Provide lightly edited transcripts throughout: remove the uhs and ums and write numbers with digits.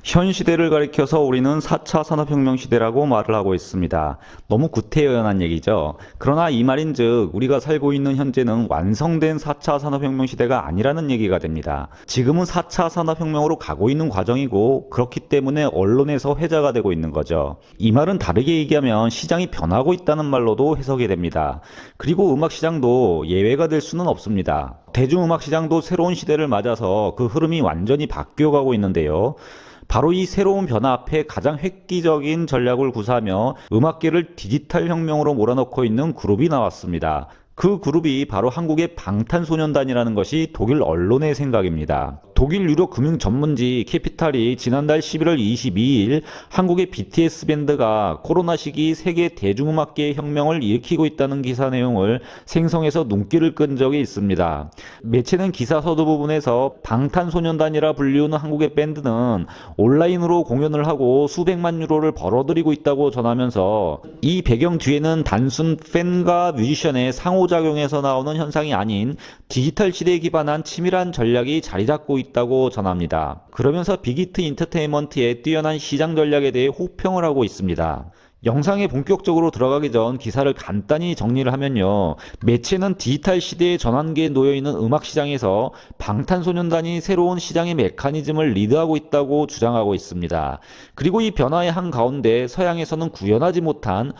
현 시대를 가리켜서 우리는 4차 산업혁명 시대라고 말을 하고 있습니다. 너무 구태연한 얘기죠. 그러나 이 말인즉 우리가 살고 있는 현재는 완성된 4차 산업혁명 시대가 아니라는 얘기가 됩니다. 지금은 4차 산업혁명으로 가고 있는 과정이고 그렇기 때문에 언론에서 회자가 되고 있는 거죠. 이 말은 다르게 얘기하면 시장이 변하고 있다는 말로도 해석이 됩니다. 그리고 음악 시장도 예외가 될 수는 없습니다. 대중음악 시장도 새로운 시대를 맞아서 그 흐름이 완전히 바뀌어가고 있는데요. 바로 이 새로운 변화 앞에 가장 획기적인 전략을 구사하며 음악계를 디지털 혁명으로 몰아넣고 있는 그룹이 나왔습니다. 그 그룹이 바로 한국의 방탄소년단이라는 것이 독일 언론의 생각입니다. 독일 유료 금융 전문지 캐피탈이 지난달 11월 22일 한국의 BTS 밴드가 코로나 시기 세계 대중음악계의 혁명을 일으키고 있다는 기사 내용을 생성해서 눈길을 끈 적이 있습니다. 매체는 기사 서두 부분에서 방탄소년단이라 불리우는 한국의 밴드는 온라인으로 공연을 하고 수백만 유로를 벌어들이고 있다고 전하면서 이 배경 뒤에는 단순 팬과 뮤지션의 상호작용에서 나오는 현상이 아닌 디지털 시대에 기반한 치밀한 전략이 자리 잡고 있다고 전합니다. 그러면서 빅히트 인터테인먼트의 뛰어난 시장 전략에 대해 호평을 하고 있습니다. 영상에 본격적으로 들어가기 전 기사를 간단히 정리를 하면요. 매체는 디지털 시대의 전환기에 놓여있는 음악 시장에서 방탄소년단이 새로운 시장의 메커니즘을 리드하고 있다고 주장하고 있습니다. 그리고 이 변화의 한가운데 서양에서는 구현하지 못한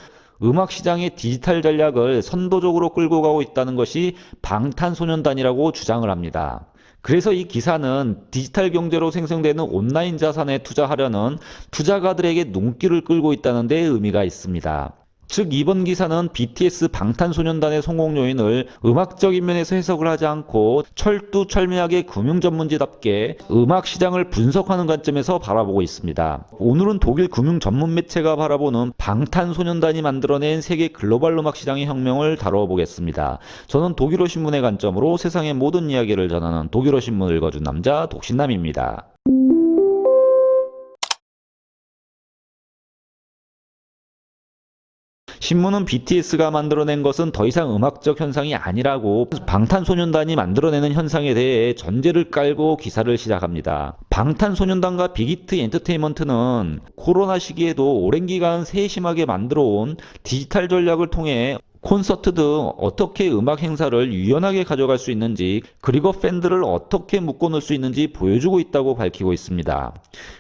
음악 시장의 디지털 전략을 선도적으로 끌고 가고 있다는 것이 방탄소년단이라고 주장을 합니다. 그래서 이 기사는 디지털 경제로 생성되는 온라인 자산에 투자하려는 투자가들에게 눈길을 끌고 있다는 데 의미가 있습니다. 즉 이번 기사는 BTS 방탄소년단의 성공 요인을 음악적인 면에서 해석을 하지 않고 철두철미하게 금융 전문지답게 음악 시장을 분석하는 관점에서 바라보고 있습니다. 오늘은 독일 금융 전문 매체가 바라보는 방탄소년단이 만들어낸 세계 글로벌 음악 시장의 혁명을 다뤄보겠습니다. 저는 독일어 신문의 관점으로 세상의 모든 이야기를 전하는 독일어 신문을 읽어준 남자 독신남입니다. 신문은 BTS가 만들어낸 것은 더 이상 음악적 현상이 아니라고 방탄소년단이 만들어내는 현상에 대해 전제를 깔고 기사를 시작합니다. 방탄소년단과 빅히트 엔터테인먼트는 코로나 시기에도 오랜 기간 세심하게 만들어온 디지털 전략을 통해 콘서트 등 어떻게 음악 행사를 유연하게 가져갈 수 있는지 그리고 팬들을 어떻게 묶어놓을 수 있는지 보여주고 있다고 밝히고 있습니다.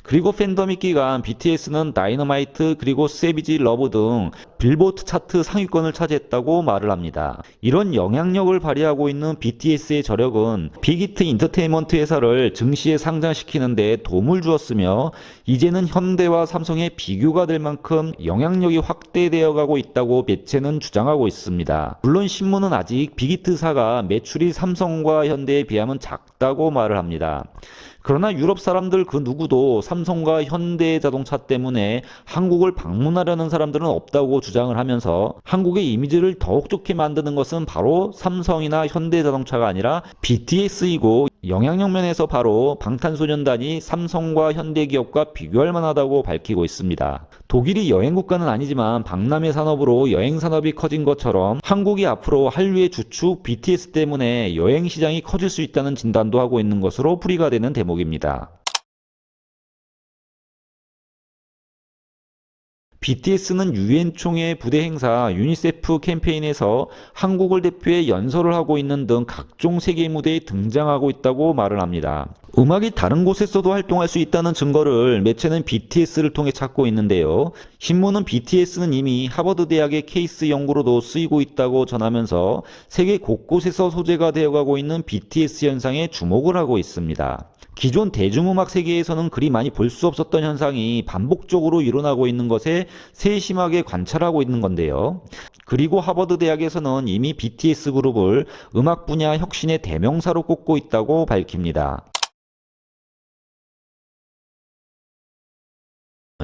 그리고 팬더믹 기간 BTS는 다이너마이트 그리고 세비지 러브 등 빌보드 차트 상위권을 차지했다고 말을 합니다. 이런 영향력을 발휘하고 있는 BTS의 저력은 빅히트 인터테인먼트 회사를 증시에 상장시키는 데 도움을 주었으며 이제는 현대와 삼성의 비교가 될 만큼 영향력이 확대되어 가고 있다고 매체는 주장하고 있습니다. 물론 신문은 아직 빅히트사가 매출이 삼성과 현대에 비하면 작다고 말을 합니다. 그러나 유럽 사람들 그 누구도 삼성과 현대 자동차 때문에 한국을 방문하려는 사람들은 없다고 주장을 하면서 한국의 이미지를 더욱 좋게 만드는 것은 바로 삼성이나 현대 자동차가 아니라 BTS이고 영향력 면에서 바로 방탄소년단이 삼성과 현대 기업과 비교할 만하다고 밝히고 있습니다. 독일이 여행 국가는 아니지만 박람회 산업으로 여행 산업이 커진 것처럼 한국이 앞으로 한류의 주축 BTS 때문에 여행 시장이 커질 수 있다는 진단도 하고 있는 것으로 풀이가 되는 대목입니다. BTS는 유엔 총회 부대 행사 유니세프 캠페인에서 한국을 대표해 연설을 하고 있는 등 각종 세계 무대에 등장하고 있다고 말을 합니다. 음악이 다른 곳에서도 활동할 수 있다는 증거를 매체는 BTS를 통해 찾고 있는데요. 신문은 BTS는 이미 하버드 대학의 케이스 연구로도 쓰이고 있다고 전하면서 세계 곳곳에서 소재가 되어가고 있는 BTS 현상에 주목을 하고 있습니다. 기존 대중음악 세계에서는 그리 많이 볼 수 없었던 현상이 반복적으로 일어나고 있는 것에 세심하게 관찰하고 있는 건데요. 그리고 하버드 대학에서는 이미 BTS 그룹을 음악 분야 혁신의 대명사로 꼽고 있다고 밝힙니다.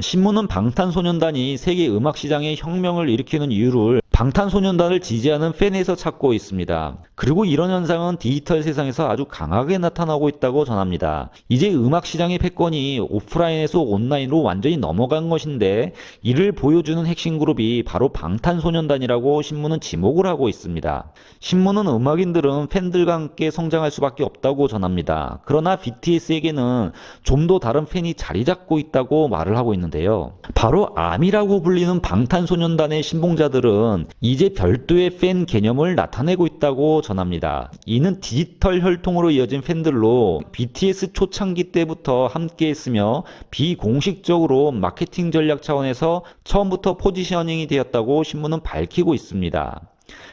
신문은 방탄소년단이 세계 음악 시장에 혁명을 일으키는 이유를 방탄소년단을 지지하는 팬에서 찾고 있습니다. 그리고 이런 현상은 디지털 세상에서 아주 강하게 나타나고 있다고 전합니다. 이제 음악 시장의 패권이 오프라인에서 온라인으로 완전히 넘어간 것인데 이를 보여주는 핵심 그룹이 바로 방탄소년단이라고 신문은 지목을 하고 있습니다. 신문은 음악인들은 팬들과 함께 성장할 수밖에 없다고 전합니다. 그러나 BTS에게는 좀 더 다른 팬이 자리 잡고 있다고 말을 하고 있는데요. 바로 아미라고 불리는 방탄소년단의 신봉자들은 이제 별도의 팬 개념을 나타내고 있다고 전합니다. 이는 디지털 혈통으로 이어진 팬들로 BTS 초창기 때부터 함께 했으며 비공식적으로 마케팅 전략 차원에서 처음부터 포지셔닝이 되었다고 신문은 밝히고 있습니다.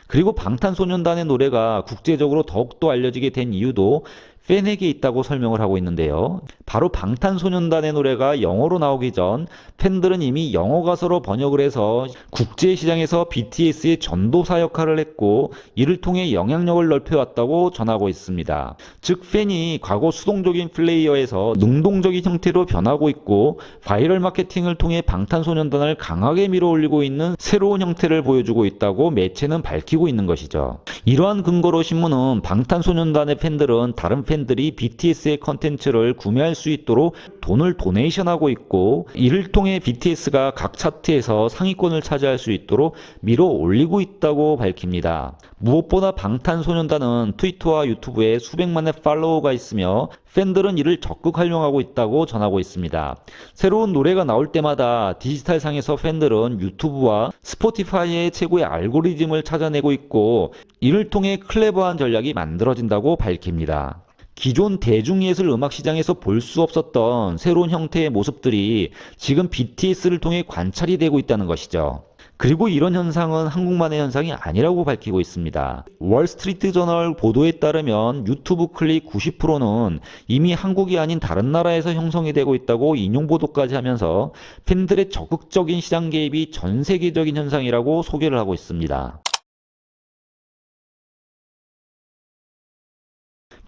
그리고 방탄소년단의 노래가 국제적으로 더욱더 알려지게 된 이유도 팬에게 있다고 설명을 하고 있는데요. 바로 방탄소년단의 노래가 영어로 나오기 전 팬들은 이미 영어 가사로 번역을 해서 국제시장에서 BTS의 전도사 역할을 했고 이를 통해 영향력을 넓혀왔다고 전하고 있습니다. 즉 팬이 과거 수동적인 플레이어에서 능동적인 형태로 변하고 있고 바이럴 마케팅을 통해 방탄소년단을 강하게 밀어올리고 있는 새로운 형태를 보여주고 있다고 매체는 밝히고 있는 것이죠. 이러한 근거로 신문은 방탄소년단의 팬들은 다른 팬들이 BTS의 컨텐츠를 구매할 수 있도록 돈을 도네이션하고 있고 이를 통해 BTS가 각 차트에서 상위권을 차지할 수 있도록 밀어 올리고 있다고 밝힙니다. 무엇보다 방탄소년단은 트위터와 유튜브에 수백만의 팔로워가 있으며 팬들은 이를 적극 활용하고 있다고 전하고 있습니다. 새로운 노래가 나올 때마다 디지털상에서 팬들은 유튜브와 스포티파이의 최고의 알고리즘을 찾아내고 있고 이를 통해 클레버한 전략이 만들어진다고 밝힙니다. 기존 대중예술 음악 시장에서 볼 수 없었던 새로운 형태의 모습들이 지금 BTS를 통해 관찰이 되고 있다는 것이죠. 그리고 이런 현상은 한국만의 현상이 아니라고 밝히고 있습니다. 월스트리트 저널 보도에 따르면 유튜브 클릭 90%는 이미 한국이 아닌 다른 나라에서 형성이 되고 있다고 인용 보도까지 하면서 팬들의 적극적인 시장 개입이 전 세계적인 현상이라고 소개를 하고 있습니다.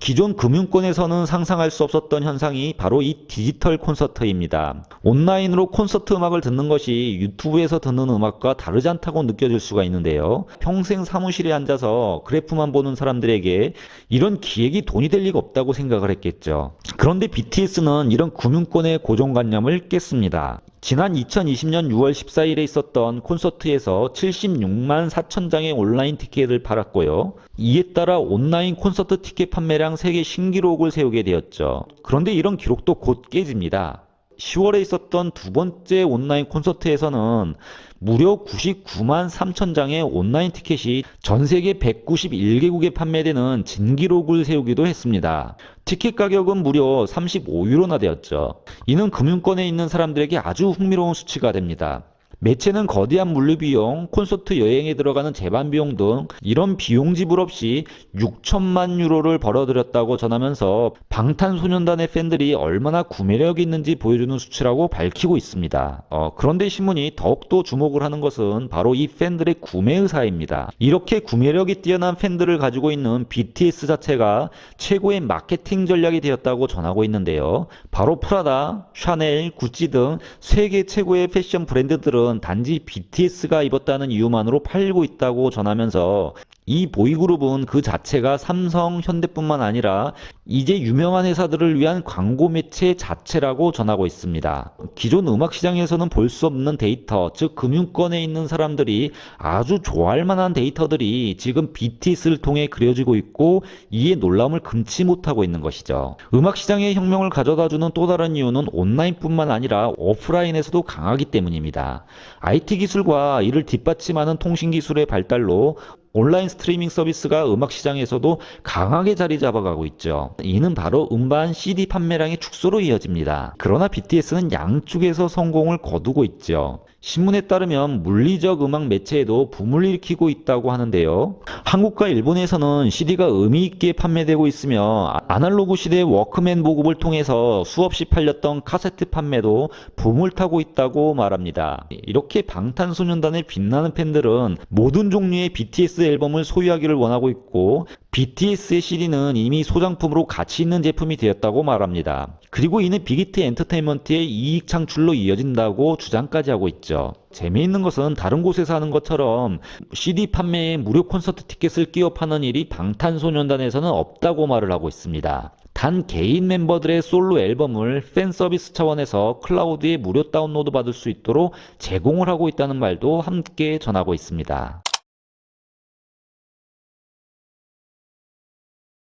기존 금융권에서는 상상할 수 없었던 현상이 바로 이 디지털 콘서트입니다. 온라인으로 콘서트 음악을 듣는 것이 유튜브에서 듣는 음악과 다르지 않다고 느껴질 수가 있는데요. 평생 사무실에 앉아서 그래프만 보는 사람들에게 이런 기획이 돈이 될 리가 없다고 생각을 했겠죠. 그런데 BTS는 이런 금융권의 고정관념을 깼습니다. 지난 2020년 6월 14일에 있었던 콘서트에서 76만 4천 장의 온라인 티켓을 팔았고요. 이에 따라 온라인 콘서트 티켓 판매량 세계 신기록을 세우게 되었죠. 그런데 이런 기록도 곧 깨집니다. 10월에 있었던 두 번째 온라인 콘서트에서는 무려 99만 3천 장의 온라인 티켓이 전 세계 191개국에 판매되는 진기록을 세우기도 했습니다. 티켓 가격은 무려 35유로나 되었죠. 이는 금융권에 있는 사람들에게 아주 흥미로운 수치가 됩니다. 매체는 거대한 물류비용, 콘서트 여행에 들어가는 제반비용 등 이런 비용 지불 없이 6천만 유로를 벌어들였다고 전하면서 방탄소년단의 팬들이 얼마나 구매력이 있는지 보여주는 수치라고 밝히고 있습니다. 그런데 신문이 더욱더 주목을 하는 것은 바로 이 팬들의 구매 의사입니다. 이렇게 구매력이 뛰어난 팬들을 가지고 있는 BTS 자체가 최고의 마케팅 전략이 되었다고 전하고 있는데요. 바로 프라다, 샤넬, 구찌 등 세계 최고의 패션 브랜드들은 단지 BTS가 입었다는 이유만으로 팔고 있다고 전하면서 이 보이그룹은 그 자체가 삼성, 현대뿐만 아니라 이제 유명한 회사들을 위한 광고 매체 자체라고 전하고 있습니다. 기존 음악 시장에서는 볼 수 없는 데이터, 즉 금융권에 있는 사람들이 아주 좋아할 만한 데이터들이 지금 BTS를 통해 그려지고 있고 이에 놀라움을 금치 못하고 있는 것이죠. 음악 시장의 혁명을 가져다주는 또 다른 이유는 온라인뿐만 아니라 오프라인에서도 강하기 때문입니다. IT 기술과 이를 뒷받침하는 통신 기술의 발달로 온라인 스트리밍 서비스가 음악 시장에서도 강하게 자리 잡아가고 있죠. 이는 바로 음반 CD 판매량의 축소로 이어집니다. 그러나 BTS는 양쪽에서 성공을 거두고 있죠. 신문에 따르면 물리적 음악 매체에도 붐을 일으키고 있다고 하는데요. 한국과 일본에서는 CD가 의미 있게 판매되고 있으며 아날로그 시대의 워크맨 보급을 통해서 수없이 팔렸던 카세트 판매도 붐을 타고 있다고 말합니다. 이렇게 방탄소년단의 빛나는 팬들은 모든 종류의 BTS 앨범을 소유하기를 원하고 있고 BTS의 CD는 이미 소장품으로 가치 있는 제품이 되었다고 말합니다. 그리고 이는 빅히트 엔터테인먼트의 이익 창출로 이어진다고 주장까지 하고 있죠. 재미있는 것은 다른 곳에서 하는 것처럼 CD 판매에 무료 콘서트 티켓을 끼워 파는 일이 방탄소년단에서는 없다고 말을 하고 있습니다. 단 개인 멤버들의 솔로 앨범을 팬 서비스 차원에서 클라우드에 무료 다운로드 받을 수 있도록 제공을 하고 있다는 말도 함께 전하고 있습니다.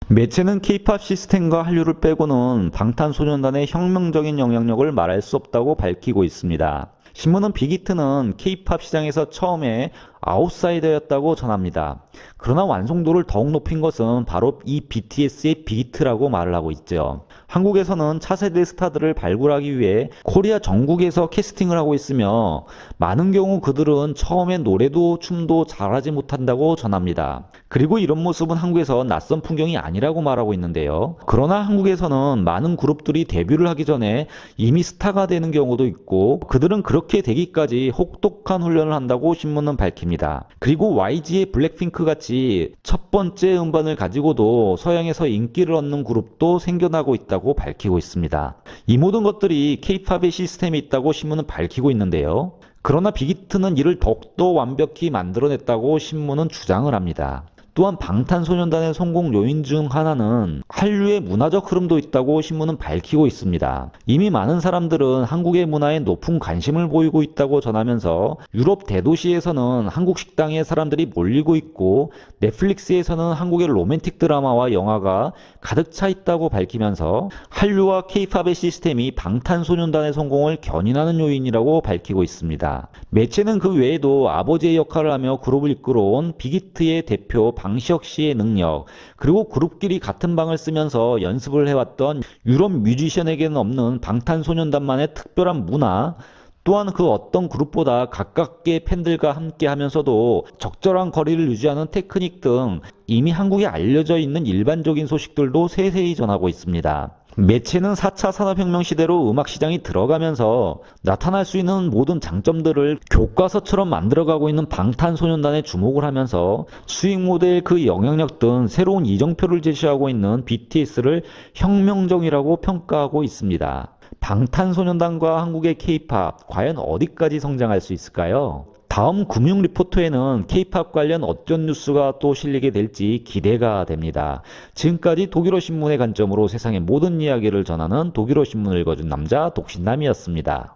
매체는 K-팝 시스템과 한류를 빼고는 방탄소년단의 혁명적인 영향력을 말할 수 없다고 밝히고 있습니다. 신문은 빅히트는 K-팝 시장에서 처음에 아웃사이더였다고 전합니다. 그러나 완성도를 더욱 높인 것은 바로 이 BTS의 빅히트라고 말을 하고 있죠. 한국에서는 차세대 스타들을 발굴하기 위해 코리아 전국에서 캐스팅을 하고 있으며 많은 경우 그들은 처음에 노래도 춤도 잘하지 못한다고 전합니다. 그리고 이런 모습은 한국에서 낯선 풍경이 아니라고 말하고 있는데요. 그러나 한국에서는 많은 그룹들이 데뷔를 하기 전에 이미 스타가 되는 경우도 있고 그들은 그렇게 되기까지 혹독한 훈련을 한다고 신문은 밝힙니다. 그리고 YG의 블랙핑크 같이 첫 번째 음반을 가지고도 서양에서 인기를 얻는 그룹도 생겨나고 있다고 밝히고 있습니다. 이 모든 것들이 K-팝의 시스템에 있다고 신문은 밝히고 있는데요. 그러나 빅히트는 이를 더욱더 완벽히 만들어냈다고 신문은 주장을 합니다. 또한 방탄소년단의 성공 요인 중 하나는 한류의 문화적 흐름도 있다고 신문은 밝히고 있습니다. 이미 많은 사람들은 한국의 문화에 높은 관심을 보이고 있다고 전하면서 유럽 대도시에서는 한국 식당에 사람들이 몰리고 있고 넷플릭스에서는 한국의 로맨틱 드라마와 영화가 가득 차 있다고 밝히면서 한류와 K-팝의 시스템이 방탄소년단의 성공을 견인하는 요인이라고 밝히고 있습니다. 매체는 그 외에도 아버지의 역할을 하며 그룹을 이끌어온 빅히트의 대표 방시혁 씨의 능력, 그리고 그룹끼리 같은 방을 쓰면서 연습을 해왔던 유럽 뮤지션에게는 없는 방탄소년단만의 특별한 문화, 또한 그 어떤 그룹보다 가깝게 팬들과 함께 하면서도 적절한 거리를 유지하는 테크닉 등 이미 한국에 알려져 있는 일반적인 소식들도 세세히 전하고 있습니다. 매체는 4차 산업혁명 시대로 음악 시장이 들어가면서 나타날 수 있는 모든 장점들을 교과서처럼 만들어가고 있는 방탄소년단에 주목을 하면서 수익 모델 그 영향력 등 새로운 이정표를 제시하고 있는 BTS를 혁명적이라고 평가하고 있습니다. 방탄소년단과 한국의 K-팝 과연 어디까지 성장할 수 있을까요? 다음 금융 리포트에는 K-팝 관련 어떤 뉴스가 또 실리게 될지 기대가 됩니다. 지금까지 독일어 신문의 관점으로 세상의 모든 이야기를 전하는 독일어 신문을 읽어준 남자 독신남이었습니다.